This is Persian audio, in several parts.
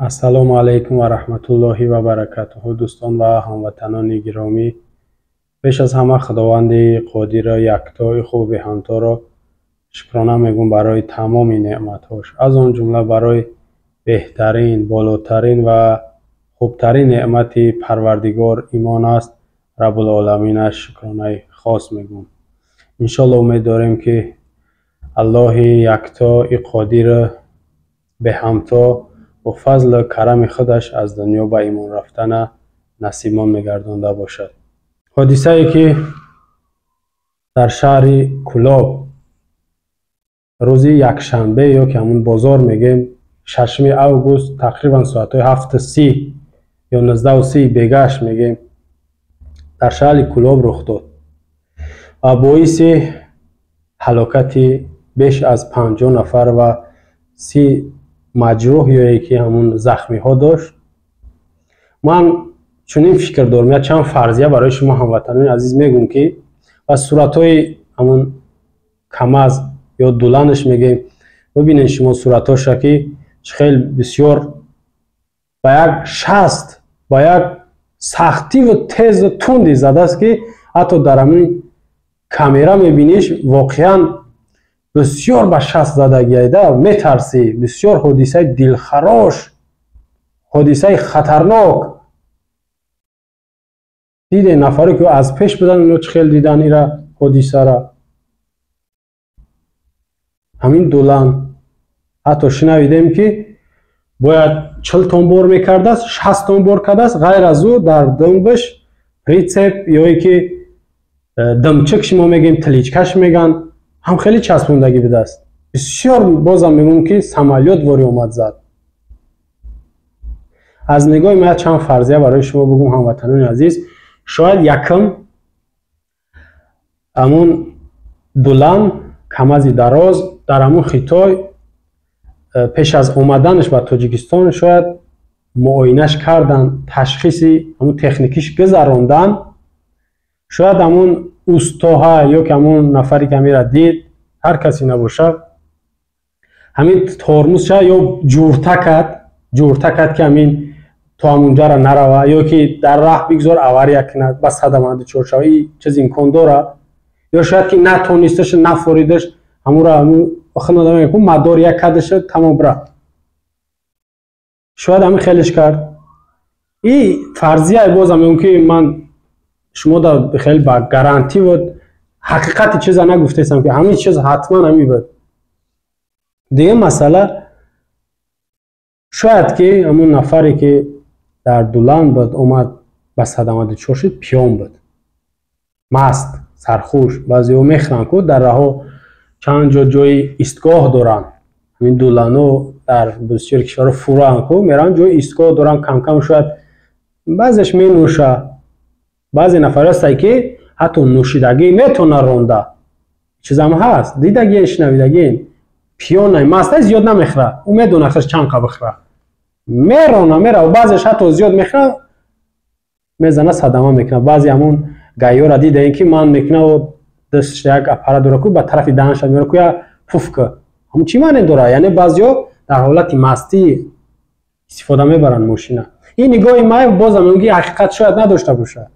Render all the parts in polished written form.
السلام علیکم و رحمت الله و برکاته. دوستان و هموطنان گرامی، پیش از همه خداوند قادر یکتای خوب همتا را شکرانه میگم برای تمام نعمت‌هاش، از آن جمله برای بهترین، بالاترین و خوبترین نعمت پروردگار ایمان است. رب العالمین شکرانه خاص میگم. انشالله امید داریم که الله یکتا قادر به همتا و فضل و کرم خودش از دنیا به ایمان رفتن نصیبمان میگردانده باشد. حادثه ای که در شهر کلاب روز یکشنبه یا که همون بازار میگیم 6 اوگوست تقریبا ساعت 7:30 یا 19:30 بگشت میگیم در شهر کلاب رخ داد و باعث هلاکت بیش از 50 نفر و 30 مجروح یا یکی همون زخمی ها داشت. من چنین فکر دارم، یا چند فرضیه برای شما هموطنان عزیز میگم که و صورت های همون کمز یا دولانش میگیم. ببینید شما صورت هاش که خیلی بسیار با یک شست با یک سختی و تیز و تندی زده است که حتی در همین کامera میبینیش واقعا بسیار به شست زدگی ایده میترسی. بسیار حادثه دلخراش، حادثه خطرناک. دیده نفری که از پیش بدن اونو چه خیلی دیدن ایره حادثه را. همین دولان حتی شنویدیم که باید 40 تنبور میکرده است، 60 تنبور کرده است. غیر از او در دنبش ریچپ یا که دمچک شما میگیم تلیچکش میگن هم خیلی چسبوندگی بده است. بسیار بازم میگم که سمالیات واری اومد زد. از نگاه من چند فرضیه برای شما بگم هموطنان عزیز. شاید یکم همون دولان کمز دراز در همون خطای پیش از اومدنش به تاجیکستان شاید معاینش کردن، تشخیصی همون تکنیکیش گذراندن. شاید همون استاها یا که همون نفری که میره دید هر کسی نباشه همین ترمز شد یا جورته کرد که همین تا همونجا را نروه یا که در راه بگذار اوریه کنه بس صدمه دچار شوه. این چیز امکان داره. یا شاید که نتونستش نفوریدش همون را همون آخر ندامه میکنم مدار یک کدش تمام بره. شاید همین خیلیش کرد. این فرضیه بازم میگم که من شما در خیلی با گارانتی و حقیقت چیزا نگفتم که همین چیز حتما همین بود. دیگه مسئله شاید که همون نفری که در دولان بود اومد به صدمه دچار شد پیام بود، مست سرخوش. بعضی ها میخرن که در راه چند جای ایستگاه دارن. همین دولانو در بسیار کشور فوران که میرن جای ایستگاه دارن. کم کم شاید بعضیش می نوشه. بعضی نفر هستی که حتی نوشیدگی میتونه رونده چیز هم هست. دیدگی شنویدگی پیانه مسته زیاد نمیخوره. او میدونه خش چند قبل بخوره میرونه میره و بعضیش حتی زیاد میخوره میزنه صدمه میکنه. بعضی همون گایو را دیده این که من میکنه و دستش یک اپرات داره که به طرف دهنش میره که یا پوف که همون چی معنی داره. یعنی بعضیا در حالت مستی استفاده میبرن ماشینه. این نگاه ما بازم میگه حقیقت شاید نداشته باشه.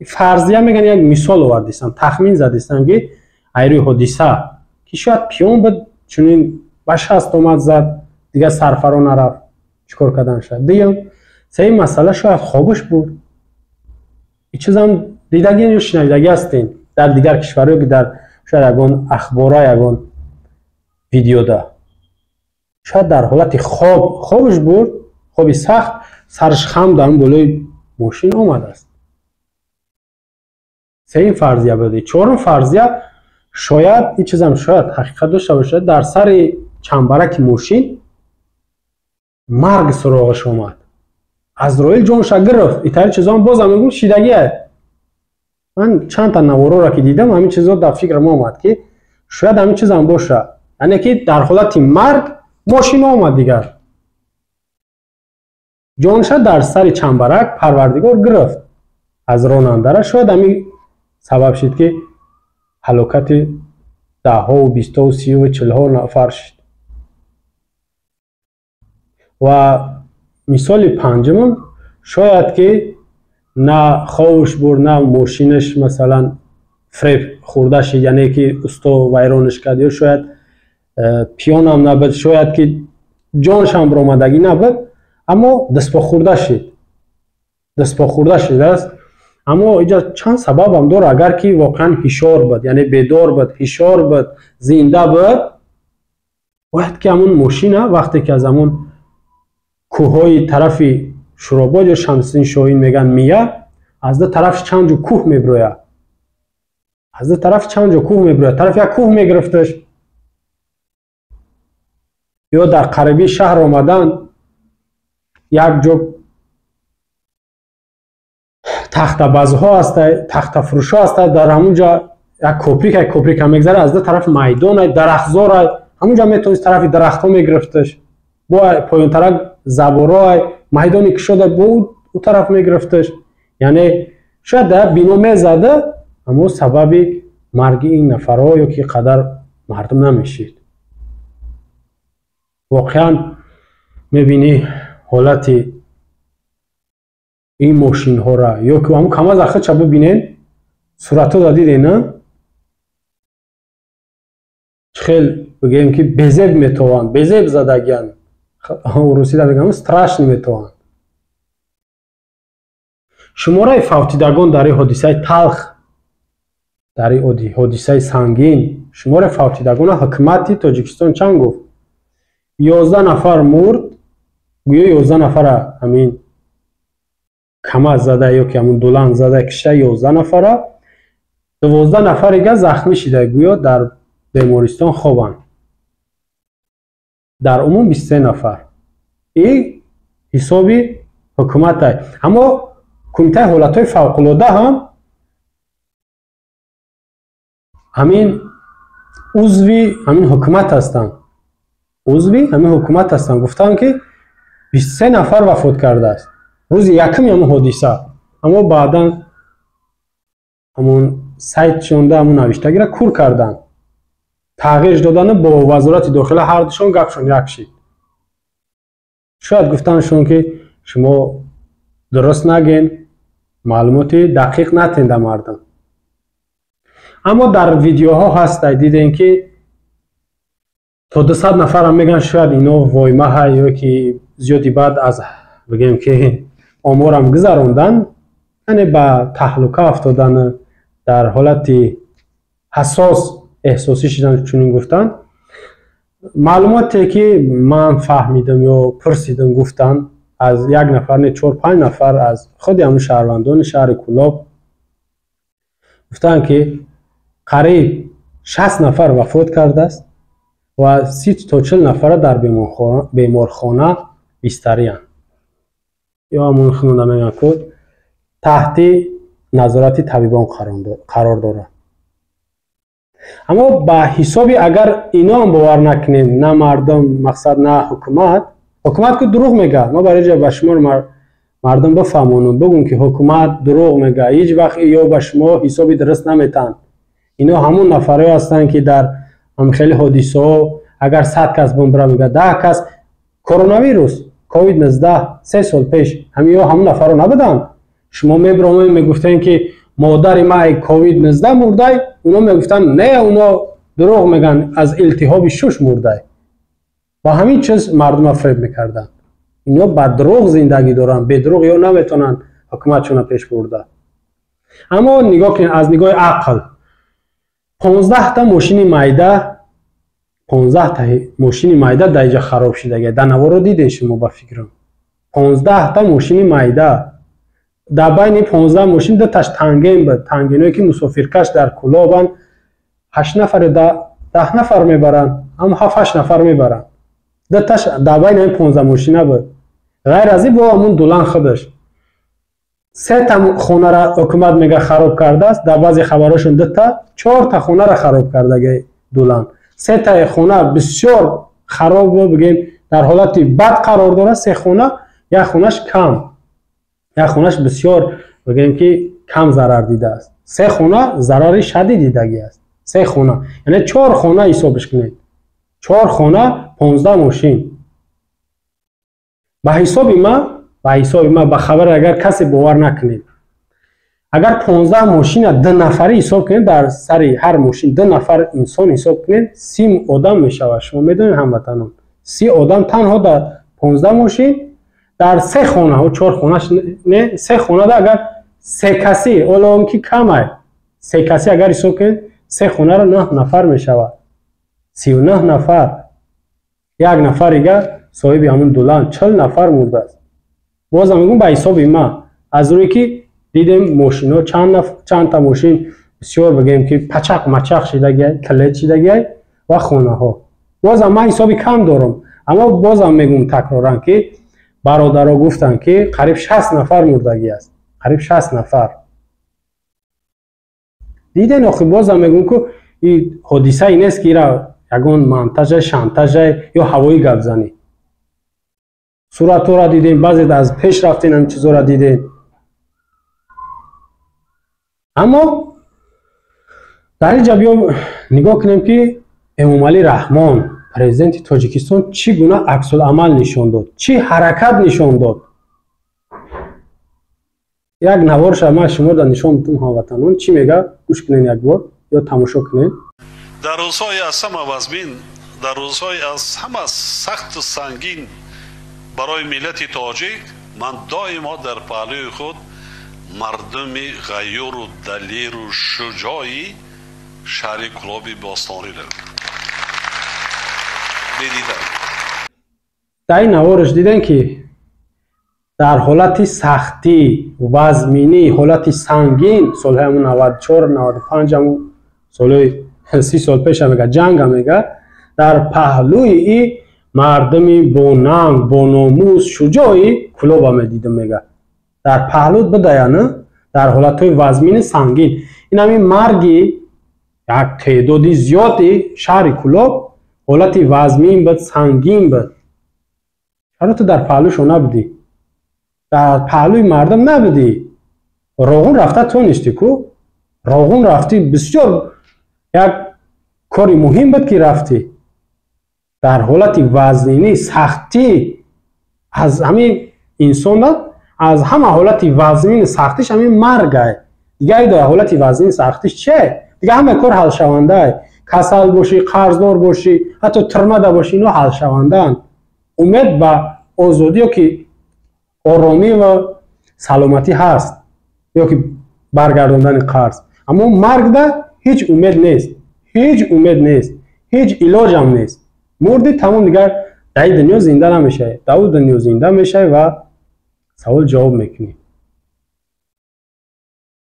فرضیه میگن یک مثال آوردیستم، تخمین زدیستم که ایروی حادثه که شاید پیون بود چنین باش هست اومد زد دیگه سرفرا نرفت چیکار کردن شد. دیگه سه مسئله شاید خوابش بود. این چیز هم دیدگی یا شنیدگی هستین در دیگر کشورها که در شاید یگان اخبارها یگان ویدیو ده شاید در حالت خوابش بود، خوابی سخت سرش خم در بالای ماشین آمده است. سه فرضیه بوده. چهارم فرضیه شاید این چیز هم شاید حقیقت داشته باشه. در سر چنبرک ماشین مرگ سراغش اومد، عزرائیل جانش گرفت. این چیزا هم بازم میگم شیدگیه. من چند تا نوارا را که دیدم همین چیزا در فکر ما اومد که شاید همین چیز هم باشه. یعنی که در حالت مرگ ماشین اومد دیگر جانش در سر چنبرک پروردگار گرفت از راننده را. شاید همین سبب شد که هلاکت 10 و 20 و 30 و 40 نفر شد. و مثال پنجم شاید که نه خوابش بر نه ماشینش مثلا فریب خورده شد، یعنی که استو ویرانش کرد، یا شاید پیان هم نبود، شاید که جانش هم برآمدگی نبود، اما دست پا خورده شد، دست پا خورده شده است. اما اینجا چند سبب هم داره. اگر که واقعا هوشیار بود، یعنی بیدار بود، هوشیار بود، زنده بود، باید که همون ماشین وقتی که از همون کوههای طرف شوراباد یا شمسین شاهین میگن میه، از ده طرف چند جو کوه میبروید، از ده طرف چند جو کوه میبروید، طرف یک کوه میگرفتش، یا در قریبی شهر آمدن یک جو تخت بازها هست، تخت فروش هست، در همونجا یک کوپریک هم میگذره، از ده طرف میدان درختزار، همونجا میتونست طرف درخت ها میگرفتش، با پایین طرف زبورای میدانی که شده بود او طرف میگرفتش. یعنی شاید در بینو میزده، اما سبب مرگ این نفرها یا که قدر مردم نمیشید. واقعا میبینی حالت این ماشین ها را، یا که همون کم از آخر چه ببینین صورت ها دادید نه، خیلی بگیم که بزیب میتوان، بزیب زدگیان، روسی در بگم استراش نمیتوان. شماره فوتیدگان در این حادثه تلخ، در این حادثه سنگین، شماره فوتیدگان حکومت تاجیکستان چند گفت؟ 11 نفر مرد، گویا 11 نفر همین کمر زده یا که همون دولان زده کشته 11 نفر، 12 نفر دیگه زخمی شده، گویا در بیمارستان خوابن. در عموم 23 نفر. این حسابی حکومت است. اما کمیته حالتهای فوق العاده هم همین عضوی همین حکومت هستند. عضوی همین حکومت هستند. گفتن که 23 نفر وفات کرده است روز یکم همون حادثه. اما بعدا همون سایت شونده همون نوشتگی را کور کردن، تغییر دادن با وزارت داخله هر دوشون گپشون یک شد. شاید گفتنشون که شما درست نگین، معلومات دقیق نتین در مردم. اما در ویدیوها هست دیدین که تا 200 نفر هم میگن شاید اینا وایمه های یا که زیادی بعد از بگیم که آمار هم گذروندن، یعنی به تهلکه افتادن، در حالت حساس احساسی شدن. چنین گفتن معلوماتی که من فهمیدم یا پرسیدم، گفتن از یک نفر نه 4-5 نفر از خود همون شهروندان شهر کولاب گفتن که قریب 60 نفر وفات کرده است و 30 تا 40 نفر در بیمارخانه بستری هستند یا همون خونده میگن که تحت نظارت طبیبان قرار دارد. اما به حسابی اگر اینا هم باور نکنین، نه مردم مقصد نه حکومت که دروغ میگه، ما برای جا به شما مردم بفهمونم بگون که حکومت دروغ میگه، هیچ وقت یا به شما حسابی درست نمیتن. اینا همون نفرای هستن که در هم خیلی حادثه ها اگر 100 کس بمبره میگه 10 کس کرونا ویروس کووید 19 3 سال پیش همون نفرا نبودن. شما میبرامون میگفتن که مادر ما کووید 19 مرده، اونا میگفتن نه اونا دروغ میگن از التهاب شش مرده. با همین چیز مردم فریب میکردن. اینا با دروغ زندگی دارن، به دروغ یا نمیتونن حکومتشون پیش برده. اما نگاه کن از نگاه عقل، 15 تا ماشین مایده در اینجا خراب شده. در نوارو دیدین شما با فکرم 15 تا ماشین مایده، در بین 15 ماشین دو تاش تنگین بود، تنگینایی که مسافرکش در کلابن 8 نفر 10 نفر میبرن، هم 7-8 نفر میبرن. دو تاش در بین این 15 ماشین بود. غیر از این با همون دولان خودش 3 تا خونه را حکومت میگه خراب کرده است. در بعضی خبراشون 2 تا 4 تا خونه را خراب کرده دولان. 3 تا خونه بسیار خراب بگیم در حالت بد قرار داره، 3 خونه، یک خونش کم، یک خونش بسیار بگیم که کم ضرر دیده است، 3 خونه ضرر شدید دیدگی است. 3 خونه یعنی 4 خونه حسابش کنید، 4 خونه 15 ماشین. به حساب ما به خبر اگر کسی باور نکنید، اگر 15 ماشین 2 نفری حساب کنید، در سر هر ماشین 2 نفر انسان حساب کنید، 30 آدم میشود. شما میدونید هموطنان 30 آدم تنها در 15 ماشین در 3 خانه و 4 خانه نه 3 خانه ده اگر 3 کسی اولم که کمه 3 کسی اگر حساب کنید 3 خانه را 9 نفر میشود. 39 نفر. یک نفر دیگه صاحب همون دولان 40 نفر مرده است. بازم میگم به حساب ما، از روی که دیدیم ماشینا چند تا ماشین بسیار بگیم که پچق مچق شده کلید شده و خانه ها. بازم من حسابی کم دارم، اما بازم میگم تکرارن که برادرها گفتن که قریب 60 نفر مردگی است. قریب 60 نفر. دیدین آخه بازم میگم که این حادثه این است که ایرا یگان منتج شانتاژ یا هوایی گپ زنی. صورت را دیدین، بعضی از پیش رفتین هم چیزا را دیدین. اما در اینجا بیام نگاه کنیم که امامعلی رحمان پرزیدنت تاجیکستان چی گونه عکس العمل نشان داد، چی حرکت نشان داد. یک نوارش ما شما را نشان میدم هموطنان چی میگه، گوش کنین یک بار یا تماشا کنین. در روزهای از همه وزمین، در روزهای از همه سخت و سنگین برای ملت تاجیک، من دائما در پهلوی خود مردم غیور و دلیر و شجاعی شهر کلابی باستانی دارم. میدیدم در این نوارش دیدن که در حالت سختی وزمینی، حالت سنگین، سال همون 94 95 همون سال 30 سال پیش هم جنگ هم میگه، در پهلوی ای مردمی با ننگ با ناموس شجاعی کلاب هم دیدم میگه در پهلوت بدایانه در حالت های وزمین سنگین. این همین مرگی یک تعدادی زیادی شهر کلاب حالت وزمین بود، سنگین بود. چرا تو در پهلوشو نبودی؟ در پهلوی مردم نبودی؟ راغون رفته تو نیستی کو؟ راغون رفتی، بسیار یک کاری مهم بود که رفتی. در حالت وزنینی سختی از همین انسان، از همه حالت وزنین سختیش همین مرگه دیگه. در حالت وزنین سختیش چه؟ دیگه همه کار حل شونده. کسل باشی، قرضدار باشی، حتی ترمده باشی، اینا حل شوندن. امید به آزادی که آرامی و سلامتی هست یا که برگرداندن قرض، اما مرگ ده هیچ امید نیست، هیچ امید نیست، هیچ علاج هم نیست. مردی تمام دیگر در دنیا زنده نمیشه، در دنیا زنده میشه و سوال جواب میکنی.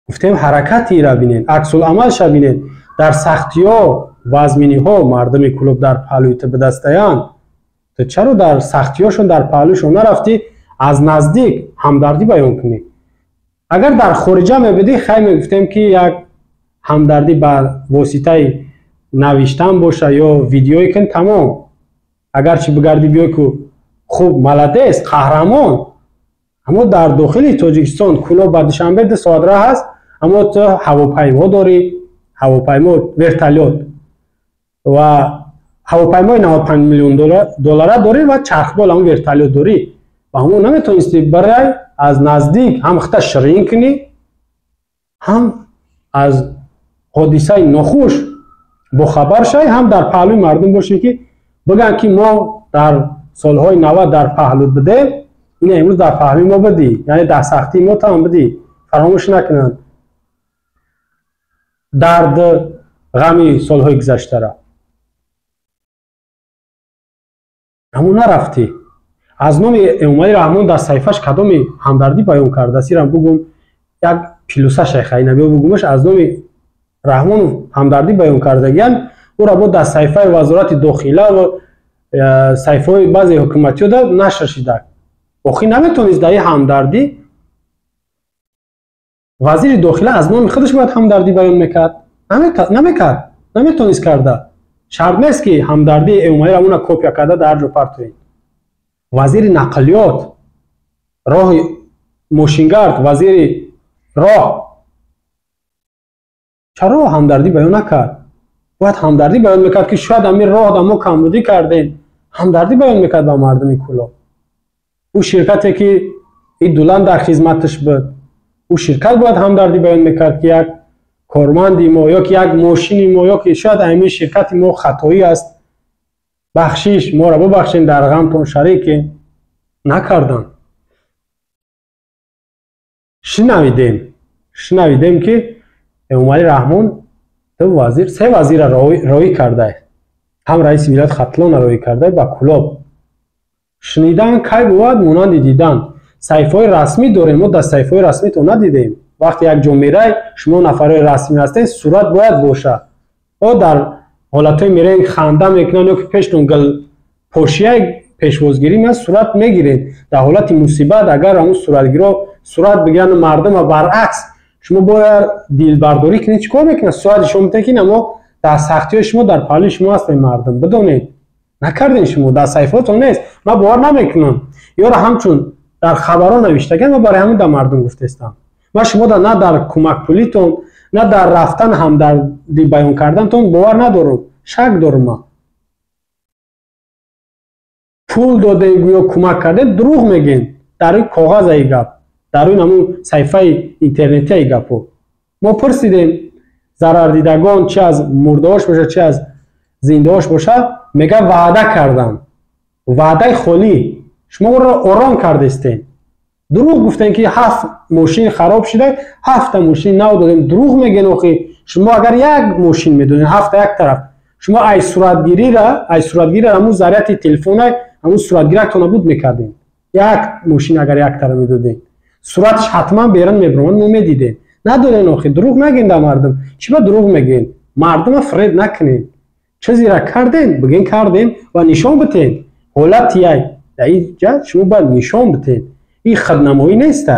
گفتیم حرکتی را بینین، عکس العملش را بینین. در سختی ها وزمینی ها مردم کلوب در پهلویت به دست آیند، تو چرا در سختی هاشون در پهلوشون نرفتی از نزدیک همدردی بیان کنی؟ اگر در خارجه میبودی خیلی میگفتیم که یک همدردی بر واسطه نوشتن باشه یا ویدیوی کن تمام. اگرچه بگردی بیای که خوب ملده قهرمان، اما در داخل تاجیکستان کلاب به دوشنبه 2 ساعت راه هست، اما تو هواپیما داری، هواپیما ورتالیات و هواپیمای 95 میلیون دلار داری و چرخبال هم ورتالیات داری و همون نمیتونستی برای از نزدیک هم خطا شرین کنی، هم از حادثه ناخوش با خبر شای، هم در پهلوی مردم باشی که بگن که ما در سالهای 90 در پهلو بده، این امروز در پهلوی ما بدی، یعنی در سختی ما تمام بدی. فراموش نکنن درد غمی سالهای گذشته را. اما نرفتی. از نام امامعلی رحمان در صحیفش کدام همدردی بیان کرده است؟ ایران بگم یک پلوسه شیخی نبی بگمش از نام رحمان همدردی بیان کردگیان او را با در صحیفه وزارت داخله و صحیفه بعضی حکومتی ها نشر شده. آخی نمیتونست در همدردی وزیر داخله از نام خودش باید همدردی بیان میکرد؟ نمیکرد، نمیتونست کرده. شرط نیست که همدردی امامعلی رحمان کپی کرده در جو پرتوین. وزیر نقلیات، راه ماشینگرد، وزیر راه، چرا همدردی بیان نکرد؟ باید همدردی بیان میکرد که شاید امیر راه ما کمبودی کردیم، همدردی بیان میکرد با مردم کلاب. او شرکتی که این دولت در خدمتش بود، او شرکت باید همدردی بیان میکرد که یک کارمندی ما یا که یک ماشینی ما یا که شاید همین شرکت ما خطایی است، بخشش ما را ببخشین، در غمتون شریک نکردن. شنویدیم که امامعلی رحمان سه وزیر رای کرده، هم رئیس ولایت ختلان رای کرده با کلاب. شنیدن کی بود مانند دیدن. صحیفه‌های رسمی داریم، ما در صحیفه‌های رسمی تو ندیدیم. وقتی یک جا میره شما نفرای رسمی هستین صورت باید باشه. او در حالتهای میرین خنده میکنن یا که پیشتون گل پوشیه پیشوازگیری می صورت میگیرید. در حالت مصیبت اگر همون صورتگیرا صورت بگیرن مردم برعکس شما باید دیل برداری کنید، چیکار میکنید؟ صورت شما میتونید، اما در سختی شما در پهلوی شما هستین مردم، بدونید نکردین شما در صحیفاتون نیست. من باور نمیکنم یا همچون در خبرها نوشته و برای همون در مردم گفتستم. من شما نه در کمک پولیتون نه در رفتن هم در بیان کردنتون باور ندارم، شک دارم. من پول داده گویا کمک کرده دروغ میگین. در این کاغذ ای گپ، در این همون صفحه اینترنتی ای گپو. ما پرسیدیم ضرر دیدگان چه از مردهاش باشه چه از زندهاش باشه، میگه وعده کردم. وعده خالی. شما را آرام کردستین. دروغ گفتن که 7 ماشین خراب شده، 7 ماشین نو دادیم. دروغ میگن آخه شما اگر یک ماشین میدونین 7 یک طرف، شما ای صورتگیری را همون ذریعه تلفن همون صورتگیری تو نبود میکردین. یک ماشین اگر یک طرف میدادین صورتش حتما بیرون میبرون، ما میدیدین. ندارین آخه دروغ نگین در مردم. چی با دروغ میگین؟ مردم فرید نکنین. چیزی را کردین بگین کردین و نشان بدین. حالتی در اینجا شما باید نشان بدین. این خودنمایی نیست،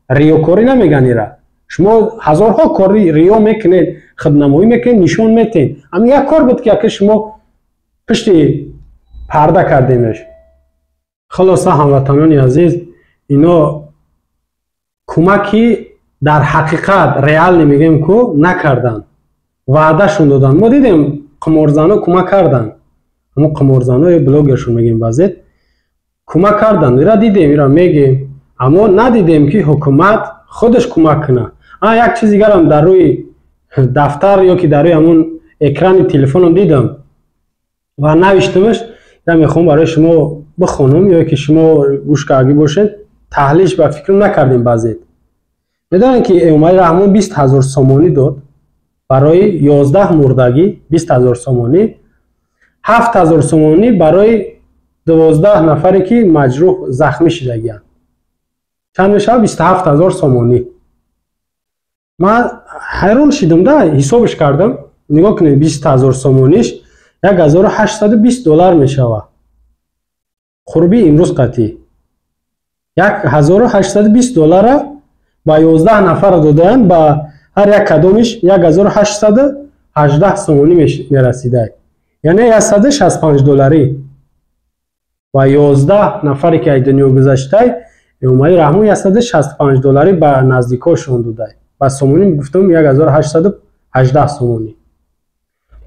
ریاکاری نمیگن ایرا. شما هزارها کاری ریا میکنید، خودنمایی میکنید، نشان میدین. اما یک کار بود که شما پشت پرده کردینش. خلاصه هموطنان عزیز، اینا کمکی در حقیقت ریال نمیگیم که نکردن، وعده شون دادن. ما دیدیم قمارزنا کمک کردن، اما قمارزنا بلاگرشون میگیم بعضی کمک کردن، ایرا دیدیم، ایرا میگیم، اما ندیدیم که حکومت خودش کمک کنه. یک چیز دیگر هم در روی دفتر یا که در روی همون اکران تلفنم دیدم و نوشتمش، یا میخوام برای شما بخونم یا که شما گوش کرده باشید. تحلیلش به فکر نکردیم. بعضی میدونن که امامعلی رحمان 20,000 سومانی داد برای 11 مردگی، 20,000 سومانی، 7,000 سومانی برای 12 نفری که مجروح زخمی شدگیان. چند میشه؟ 27,000 سومانی. من حیران شدم، ده حسابش کردم، نگاه کنید 20,000 سومانیش 1820 دلار میشوه. خوربی امروز قطعی 1820 دلار با 11 نفر دادن، با هر یک کدومش 1818 سومانی میرسیده، یعنی 165 دلاری. و 11 نفری که دنیا گذشته امامعلی رحمان 165 دلاری به نزدیکاشون داده. و سومانی گفتم 1818 سومانی.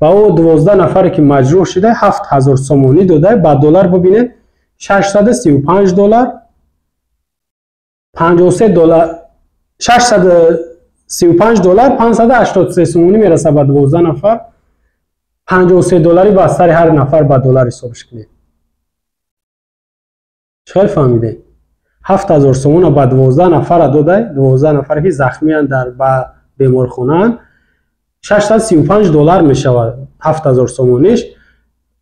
و او 12 نفری که مجروح شده 7000 سومانی داده. با دلار ببینید 635 دلار، 53 دلار، 635 دلار 583 سومانی میرسه به 12 نفر. 53 دلاری با سر هر نفر با دلار حسابش کنید. چقدر فهمیده؟ 7000 سومون با 12 نفر داده. 12 نفر که زخمی اند در بیمارخانه، 635 دلار میشود 7000 سومونیش.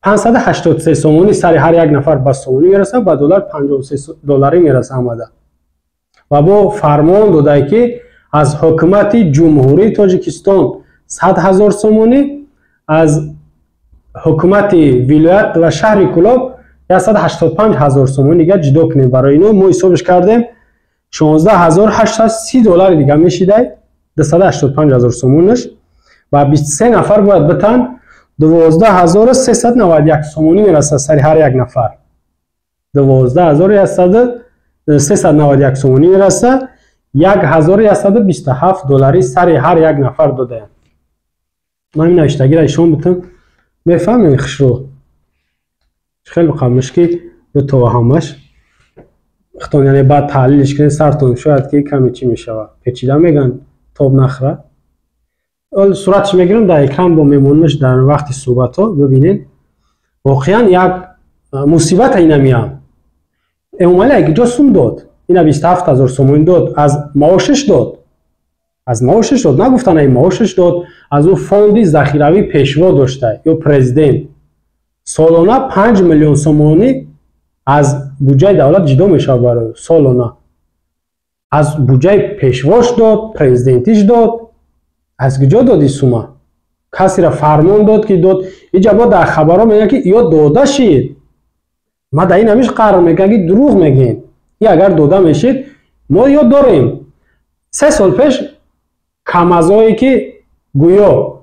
583 سومونی سر هر یک نفر با سومونی میرسه، با دلار 53 دلاری میرسه آمده. و با فرمان داده که از حکومت جمهوری تاجیکستان 100,000 سومونی، از حکومت ولایت و شهر کلاب 185,000 سومانی دیگه جدا کنیم. برای اینو ما حسابش کردیم 16830 دلار دیگه میشیده 285,000 سومونش. و 23 نفر باید بتن 12391 سومانی میرسه سر هر یک نفر. 12391 سومانی میرسه، 1127 دلاری سر هر یک نفر داده. من این نوشتگی را ایشون بتم میفهمیم خشرو خیلی بخوامش که به توهمش اختون یعنی بعد تحلیلش کنید سرتون شاید که کمی چی میشود پیچیده میگن تاب نخره. صورتش میگیرم در اکران با میمونش در وقت صحبت ها ببینید واقعا یک مصیبت اینا میام. اومالی اگه جا سوم داد اینا 27000 سومون داد از معاشش داد، از معاشش داد، نگفتن این معاشش داد، از اون فوندی ذخیروی پیشوا داشته یا پرزیدنت سالانه 5 میلیون سومونی از بودجه دولت جدا میشه برای سالانه، از بودجه پیشواش داد، پرزیدنتیش داد. از کجا دادی سوما؟ کسی را فرمان داد که داد. اینجا با در خبرها میگن که یا داده شید. ما در این همیش قرار میگن که دروغ میگین. یا اگر داده میشید ما یا داریم. 3 سال پیش کمازایی که گویا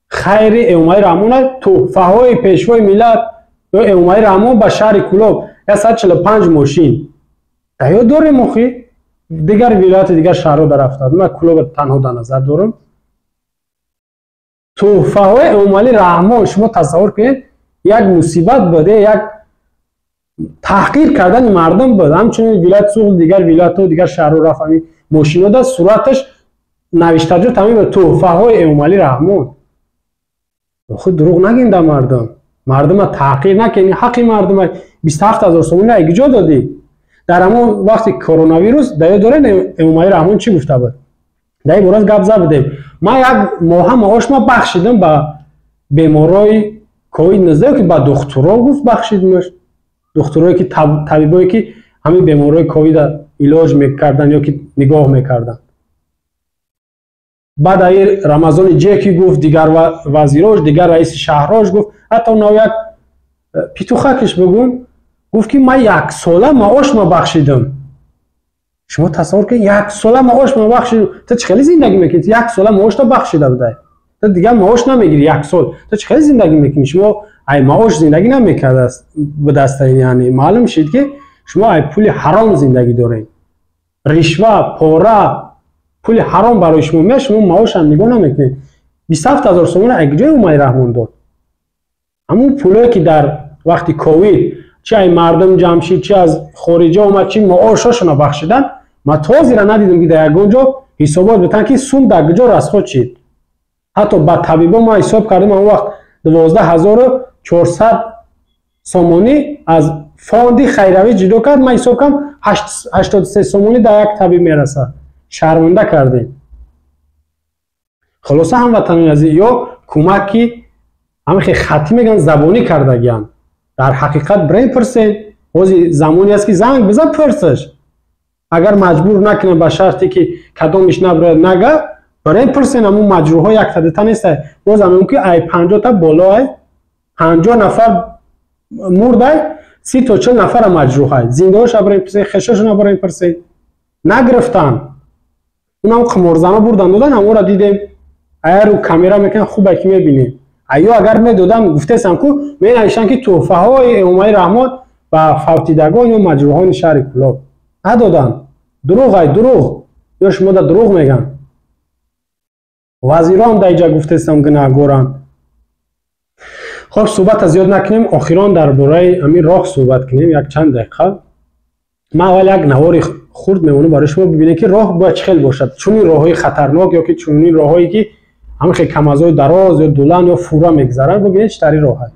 خیر امامای رحمان تحفه های پیشوای ملت یا امامای رحمان به شهر کلاب 145 ماشین یا داریم مخی دیگر ولایت دیگر شهرها در افتاد. من کلاب تنها در نظر دارم. تحفه های امامای رحمان شما تصور کنید یک مصیبت بوده، یک تحقیر کردن مردم بود. همچنین ولایت سوق دیگر ولایت و دیگر شهرها رفت همین ماشینا در صورتش نوشته جو تمام تحفه های امامای رحمان. خود دروغ نگین در مردم. مردم تحقیر نکنی. حق مردم 27000 سومون اگه جا دادی. در همون وقتی کرونا ویروس در دوره امامای رحمان چی گفته بود؟ در این برای گپ زدیم. ما یک ماه معاش ما بخشیدم به بیمارای کووید 19 که با دکترا گفت بخشیدمش. دکترایی که طبیبایی که همین بیمارای کووید علاج میکردن یا که نگاه میکردن. بعد ای رمضان جکی گفت، دیگر وزیراش، دیگر رئیس شهراش گفت، حتی نو یک پیتوخکش بگم گفت که من 1 ساله معاش ما بخشیدم. شما تصور کنید 1 ساله معاش ما بخشیدم. تو چه زندگی میکنی؟ 1 ساله معاش تا بخشیده بوده. تو دیگه معاش نمیگیری 1 سال. تو چه زندگی میکنی؟ شما ای معاش زندگی نمیکرد به دست یعنی معلوم شد که شما ای پول حرام زندگی دارین. رشوه، پاره، پول حرام برای شما میاد، شما معاش هم نگاه نمیکنید. 27000 سومون اگه جای امامای رحمان داد. همون پولی که در وقتی کووید چه ای مردم جمع شید، چه از خارجا اومد، چه معاشاشون بخشیدن، ما تازی را ندیدم که در اونجا حسابات بتن که سوم در کجا از خود شید. حتی با طبیبا ما حساب کردیم اون وقت 12400 سومونی از فوندی خیروی جدا کرد. ما حساب کردم 83 سومونی در یک طبیب میرسه. شرمنده کردیم. خلاصه هموطنان عزیز یا کمکی همین خطی میگن زبانی کردگیان در حقیقت برای پرسید وزی زمانی است که زنگ بزن پرسش. اگر مجبور نکنه به شرطی که کدامش نبره نگه برای پرسید. همون مجروح ها یک تدیتا نیست. باز همون که ای 50 تا بالا های 50 نفر مرده 30 تا 40 نفر مجروح های زنده هاش برای پرسید، خشاشون برای پرسید نگرفتن. اونم خمرزنه بردن دادن. همون را دیدیم اگر رو کامیرا میکنن خوبه که میبینیم. ایو اگر میدادن گفته سم کو می نوشتن که تحفه های امامای رحمان و فوتیدگان یا مجروحان شهر کلاب ندادن. دروغ یا شما دا دروغ میگن. وزیران در اینجا گفته سم که نگورن. خب صحبت زیاد نکنیم. آخران درباره همین راه صحبت کنیم یک چند دقیقه. ما اول یک نواری خورد میمونه برای شما ببینید که راه باید چه خیلی باشد. چون این راههای خطرناک یا که چون این راههایی که همین خیلی کم از دراز یا دولن یا فورا میگذرن ببینید چطوری راه هست.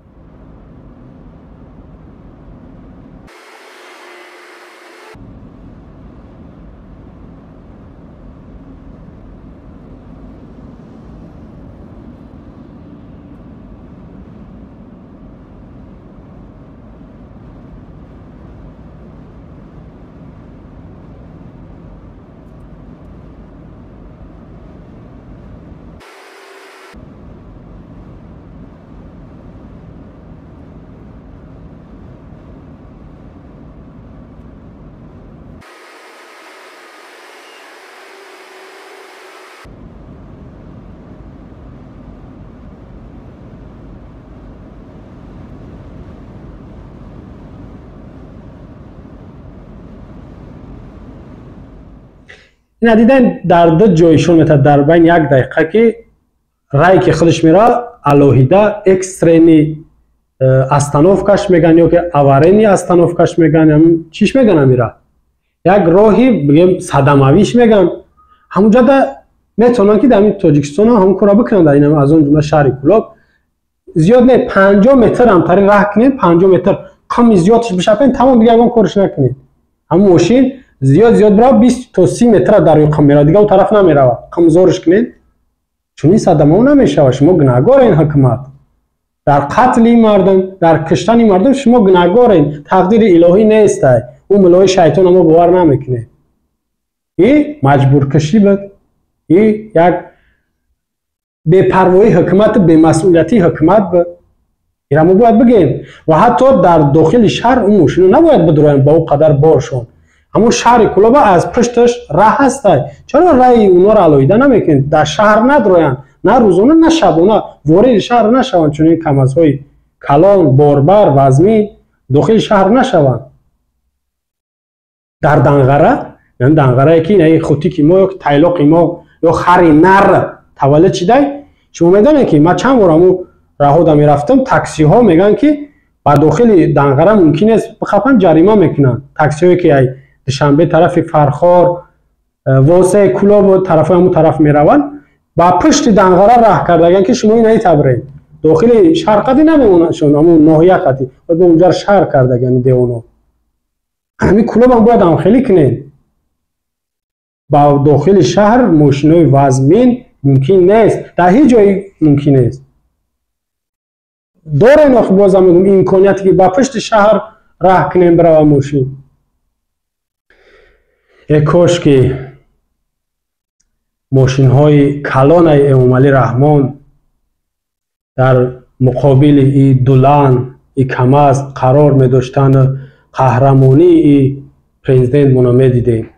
این دیدن در دو جایشون میتونه در بین 1 دقیقه که رای که خودش میره الوهیده اکسترینی استانوفکش میگن یا که اورینی استانوفکش میگن. چیش میگن میره یک راهی بگیم صدمویش میگن همونجا دا میتونن که در تاجیکستان هم کارا بکنن. در این از اون جمله شهر کلاب زیاد نه 50 متر هم تری راه کنین، 50 متر کم زیادش بشه تمام دیگه اون کارش نکنین. همون ماشین زیاد برای 20 تا 30 متر در روی کامیرا دیگه اون طرف نمیره، کم زورش کنین چون این صدمه نمیشه. شما گناهگار این حکومت در قتل این مردم، در کشتن این مردم شما گناهگارین. تقدیر الهی نیست، اون ملای شیطان ما باور نمیکنه. این مجبور کشی بود، این یک بی‌پروایی حکومت، بی‌مسئولیتی حکومت بود. این ما باید بگیم. و حتی در داخل شهر اون ماشین نباید بدروین با اون قدر بارشون. همون شهر کلابا از پشتش راه هست، چرا راه اونا را علایده نمیکنید؟ در شهر ندروین، نه روزانه نه شبانه وارد شهر نشوند، چون این کمازهای کلان، باربر، وزمی داخل شهر نشوند. در دنغره، یعنی دنغره که این خوتی که ما یا تایلاق ما یا خری نر تولد شده، شما میدونید که من چند بارم راهو میرفتم تاکسی ها میگن که با داخل دنغره ممکن است بخوام جریمه میکنن. تاکسی هایی که دوشنبه طرف فرخار واسه کلاب طرف همون طرف میروند با پشت دنغره راه کردگن که شما این تبرین داخل شهر قدی نمیمونن، شون همون ناحیه قدی و به اونجا شهر کردگن دیونو. همین کلاب هم باید همخیلی کنین. با داخل شهر ماشینای وزمین ممکن نیست، در هیچ جایی ممکن نیست. داره اینا خب بازم میگم امکانیتی که با پشت شهر راه کنیم برای ماشین. کاش که ماشین های کلان امام علی رحمان در مقابل این دولان این کماز قرار می داشتن، قهرمانی این پرزیدنت مونو می دیدیم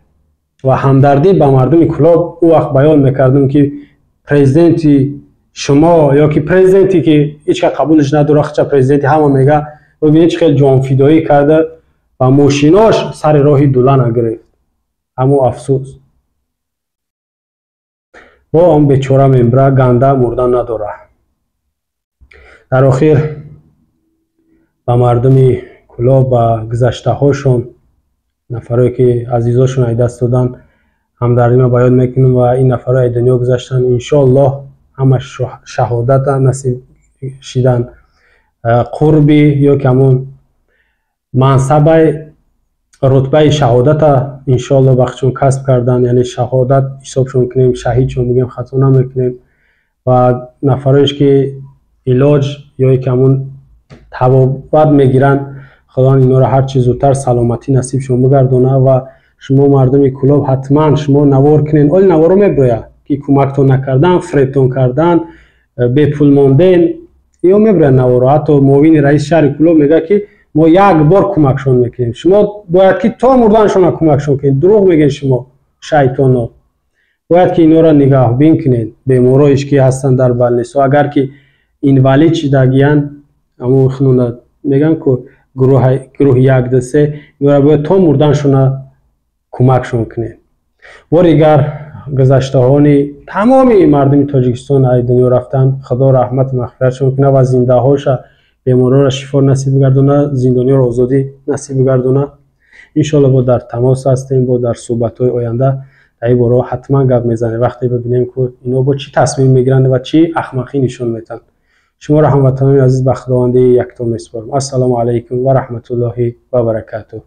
و همدردی با مردم کلاب او وقت بیان میکردم که پرزیدنت شما یا که پرزیدنتی که هیچ که قبولش نداره، خچه پرزیدنتی همه میگه ببینید چه خیلی جان فدایی کرده و ماشیناش سر راه دولان گرفت. همو افسوس با هم بیچاره ممبره گنده مردن نداره. در آخر با مردم کلاب و گذشته هاشون نفرایی که عزیزاشون ای دست دادن همدردی ما بیان میکنم و این نفرای دنیا گذشتن انشاءالله همه شهادت نصیب شدن، قربی یا کمون منصب رتبه شهادت انشاءالله وقتشون کسب کردن، یعنی شهادت حسابشون کنیم، شهیدشون بگیم خطا نمیکنیم. و نفرایش که علاج یا کمون تبابت میگیرن خدا اینا را هر چیز زودتر سلامتی نصیب شما بگردونه. و شما مردم کلاب حتما شما نوار کنین، اول نوارو میبروید که کمکتون نکردن، فریبتون کردن، به پول ماندین یا میبروید نوارو. حتی معاون رئیس شهر کلاب میگه که ما یک بار کمکشون میکنیم، شما باید که تا مردنشون کمکشون کنید. دروغ میگین شما شیطانا. باید که اینا را نگاه بین کنید. بیمارایش که هستن در بلنسو اگر که اینوالید شدگیان همون خنونه میگن که گروه یک دسته اینا را باید تا مردنشون کمکشون کنید. واریگر گذشتهانی تمامی مردم تاجیکستان ای دنیا رفتن خدا رحمت مغفرتشون کنه و زنده هاش بیمارا را شفا نصیب بگردونه، زندانی را آزادی نصیب بگردونه. انشالله با در تماس هستیم، با در صحبت های آینده در این باره حتما گپ میزنیم وقتی ببینیم که اینا با چی تصمیم میگیرن و چی احمقی نشون میدن. شما را هموطنان عزیز به خداوند یکتا میسپارم. السلام علیکم و رحمت الله و برکاته.